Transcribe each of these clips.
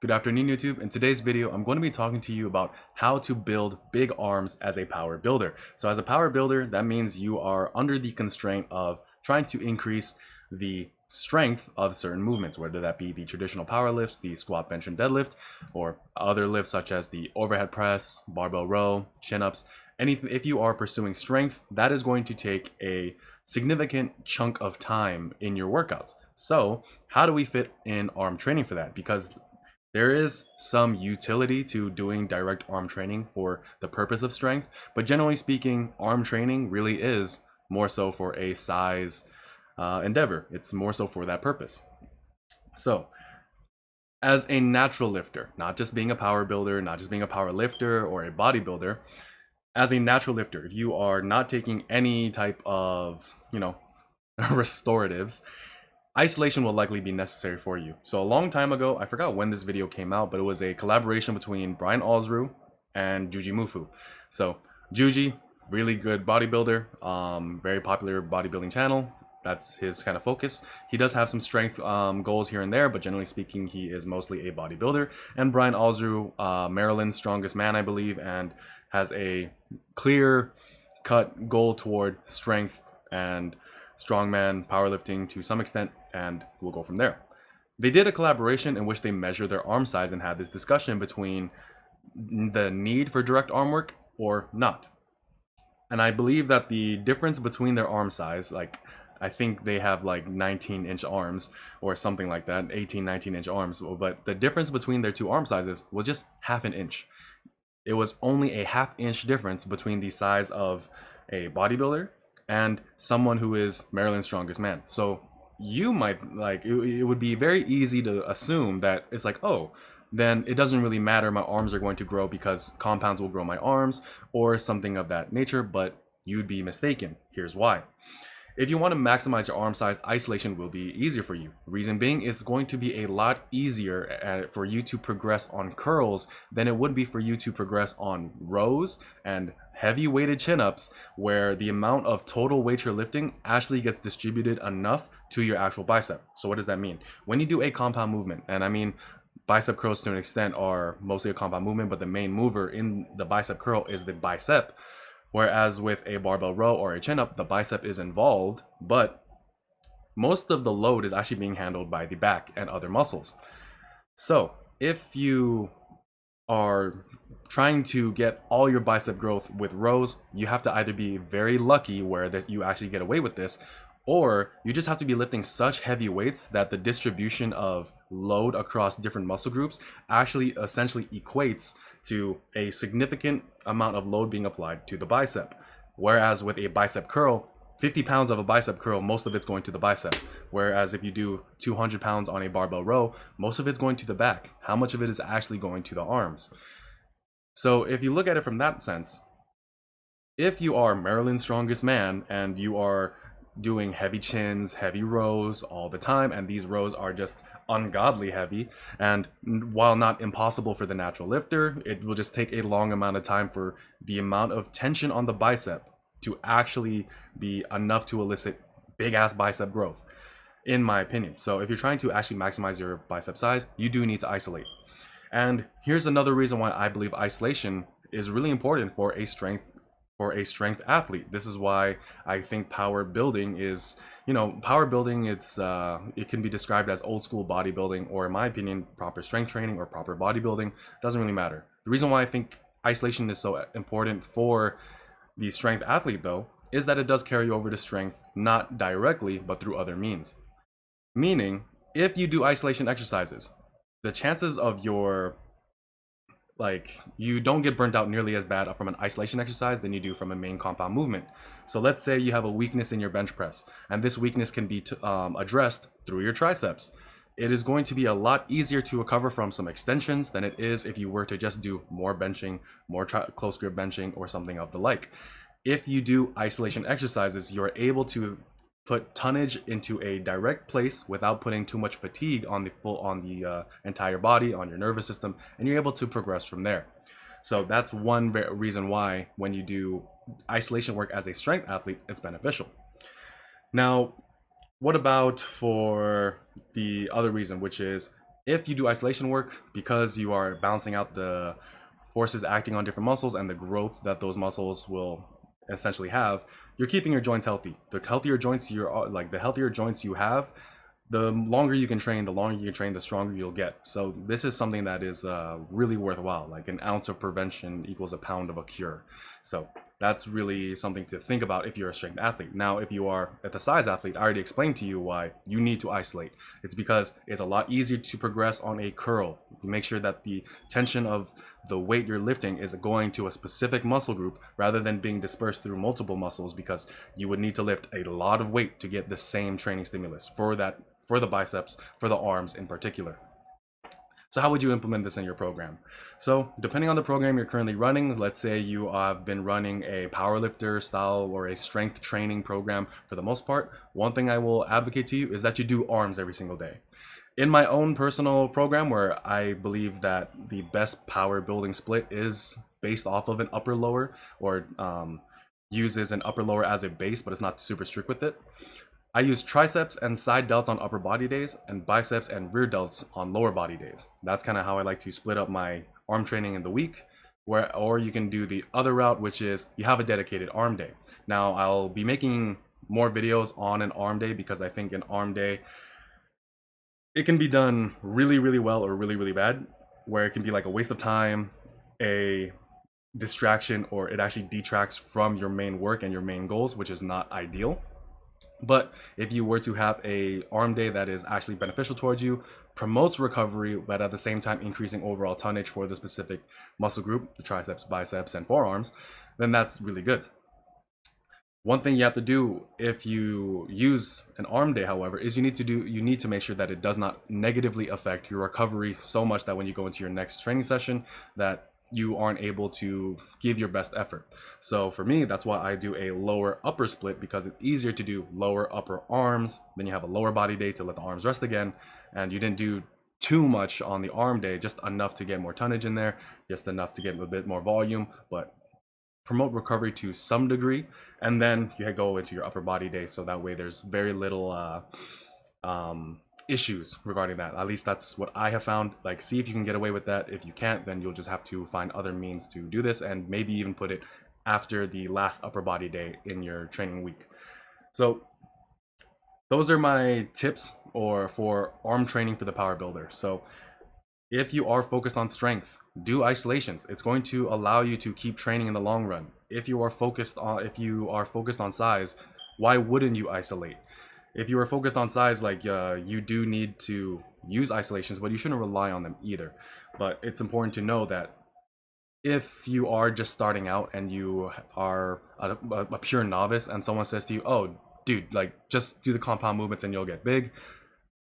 Good afternoon, YouTube. In today's video, I'm going to be talking to you about how to build big arms as a power builder. So as a power builder, that means you are under the constraint of trying to increase the strength of certain movements, whether that be the traditional power lifts, the squat, bench, and deadlift, or other lifts such as the overhead press, barbell row, chin-ups. Anything, if you are pursuing strength, that is going to take a significant chunk of time in your workouts. So how do we fit in arm training for that? Because there is some utility to doing direct arm training for the purpose of strength, but generally speaking, arm training really is more so for a size endeavor. It's more so for that purpose. So, as a natural lifter, not just being a power builder, not just being a power lifter or a bodybuilder, as a natural lifter, if you are not taking any type of, restoratives, isolation will likely be necessary for you. So a long time ago, I forgot when this video came out, but it was a collaboration between Brian Alsrew and Juji Mufu. So Juji, really good bodybuilder, very popular bodybuilding channel. That's his kind of focus. He does have some strength goals here and there, but generally speaking, he is mostly a bodybuilder. And Brian Alsrew, Maryland's strongest man, I believe, and has a clear cut goal toward strength and strongman powerlifting to some extent, and we'll go from there. They did a collaboration in which they measured their arm size and had this discussion between the need for direct arm work or not. And I believe that the difference between their arm size, like I think they have like 19-inch arms or something like that, 18, 19-inch arms, but the difference between their two arm sizes was just half an inch. It was only a half-inch difference between the size of a bodybuilder and someone who is Maryland's strongest man. So you might it would be very easy to assume that it's like, oh, then it doesn't really matter, my arms are going to grow because compounds will grow my arms or something of that nature, but you'd be mistaken. Here's why. If you want to maximize your arm size, isolation will be easier for you. Reason being, it's going to be a lot easier for you to progress on curls than it would be for you to progress on rows and heavy weighted chin-ups, where the amount of total weight you're lifting actually gets distributed enough to your actual bicep. So what does that mean? When you do a compound movement, and I mean bicep curls to an extent are mostly a compound movement, but the main mover in the bicep curl is the bicep. Whereas with a barbell row or a chin-up, the bicep is involved, but most of the load is actually being handled by the back and other muscles. So if you are trying to get all your bicep growth with rows, you have to either be very lucky where you actually get away with this, or you just have to be lifting such heavy weights that the distribution of load across different muscle groups actually essentially equates to a significant amount of load being applied to the bicep. Whereas with a bicep curl, 50 pounds of a bicep curl, most of it's going to the bicep. Whereas if you do 200 pounds on a barbell row, most of it's going to the back. How much of it is actually going to the arms? So if you look at it from that sense, if you are Maryland's strongest man and you are doing heavy chins, heavy rows all the time, and these rows are just ungodly heavy, and while not impossible for the natural lifter, it will just take a long amount of time for the amount of tension on the bicep to actually be enough to elicit big ass bicep growth, in my opinion. So if you're trying to actually maximize your bicep size, you do need to isolate. And here's another reason why I believe isolation is really important for a strength athlete. This is why I think power building is, power building, it can be described as old school bodybuilding, or in my opinion, proper strength training or proper bodybuilding. Doesn't really matter. The reason why I think isolation is so important for the strength athlete, though, is that it does carry over to strength, not directly, but through other means. Meaning, if you do isolation exercises, the chances of you don't get burnt out nearly as bad from an isolation exercise than you do from a main compound movement. So let's say you have a weakness in your bench press, and this weakness can be addressed through your triceps. It is going to be a lot easier to recover from some extensions than it is if you were to just do more benching, more close grip benching, or something of the like. If you do isolation exercises, you're able to put tonnage into a direct place without putting too much fatigue on the entire body, on your nervous system, and you're able to progress from there. So that's one reason why when you do isolation work as a strength athlete, it's beneficial. Now, what about for the other reason, which is If you do isolation work, because you are balancing out the forces acting on different muscles and the growth that those muscles will essentially have, you're keeping your joints healthy. The healthier joints the healthier joints you have, the longer you can train, the stronger you'll get. So this is something that is really worthwhile. Like an ounce of prevention equals a pound of a cure. So that's really something to think about if you're a strength athlete. Now, if you are at the size athlete, I already explained to you why you need to isolate. It's because it's a lot easier to progress on a curl. You make sure that the tension of the weight you're lifting is going to a specific muscle group rather than being dispersed through multiple muscles, because you would need to lift a lot of weight to get the same training stimulus for the biceps, for the arms in particular. So how would you implement this in your program? So depending on the program you're currently running, let's say you have been running a powerlifter style or a strength training program for the most part, one thing I will advocate to you is that you do arms every single day. In my own personal program, where I believe that the best power building split is based off of an upper lower, or uses an upper lower as a base, but it's not super strict with it. I use triceps and side delts on upper body days and biceps and rear delts on lower body days. That's kind of how I like to split up my arm training in the week. Or you can do the other route, which is you have a dedicated arm day. Now, I'll be making more videos on an arm day because I think an arm day, it can be done really, really well or really, really bad, where it can be like a waste of time, a distraction, or it actually detracts from your main work and your main goals, which is not ideal. But if you were to have a arm day that is actually beneficial towards you, promotes recovery, but at the same time increasing overall tonnage for the specific muscle group, the triceps, biceps, and forearms, then that's really good. One thing you have to do if you use an arm day, however, is you need to make sure that it does not negatively affect your recovery so much that when you go into your next training session, that you aren't able to give your best effort. So for me, that's why I do a lower upper split, because it's easier to do lower upper arms. Then you have a lower body day to let the arms rest again. And you didn't do too much on the arm day, just enough to get more tonnage in there, just enough to get a bit more volume, but promote recovery to some degree. And then you go into your upper body day. So that way there's very little issues regarding that. At least that's what I have found. Like, see if you can get away with that. If you can't, then you'll just have to find other means to do this, and maybe even put it after the last upper body day in your training week. So those are my tips for arm training for the power builder. So if you are focused on strength, do isolations. It's going to allow you to keep training in the long run. If you are focused on size, why wouldn't you isolate? If you are focused on size, you do need to use isolations, but you shouldn't rely on them either. But it's important to know that if you are just starting out and you are a pure novice, and someone says to you, "Oh, dude, just do the compound movements and you'll get big,"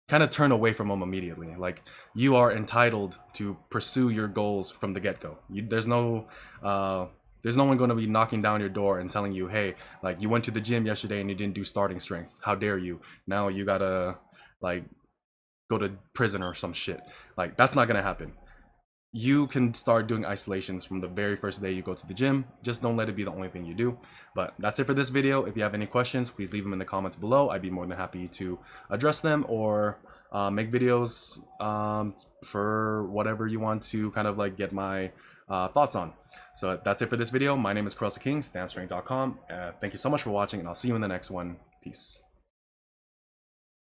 kind of turn away from them immediately. Like, you are entitled to pursue your goals from the get-go. There's no one going to be knocking down your door and telling you, hey, like, you went to the gym yesterday and you didn't do starting strength. How dare you? Now you gotta go to prison or some shit. Like, that's not gonna happen. You can start doing isolations from the very first day you go to the gym. Just don't let it be the only thing you do. But that's it for this video. If you have any questions, please leave them in the comments below. I'd be more than happy to address them, or make videos for whatever you want to kind of get my thoughts on. So that's it for this video. My name is KarelsaKing, StanStrength.com. Thank you so much for watching, and I'll see you in the next one. Peace.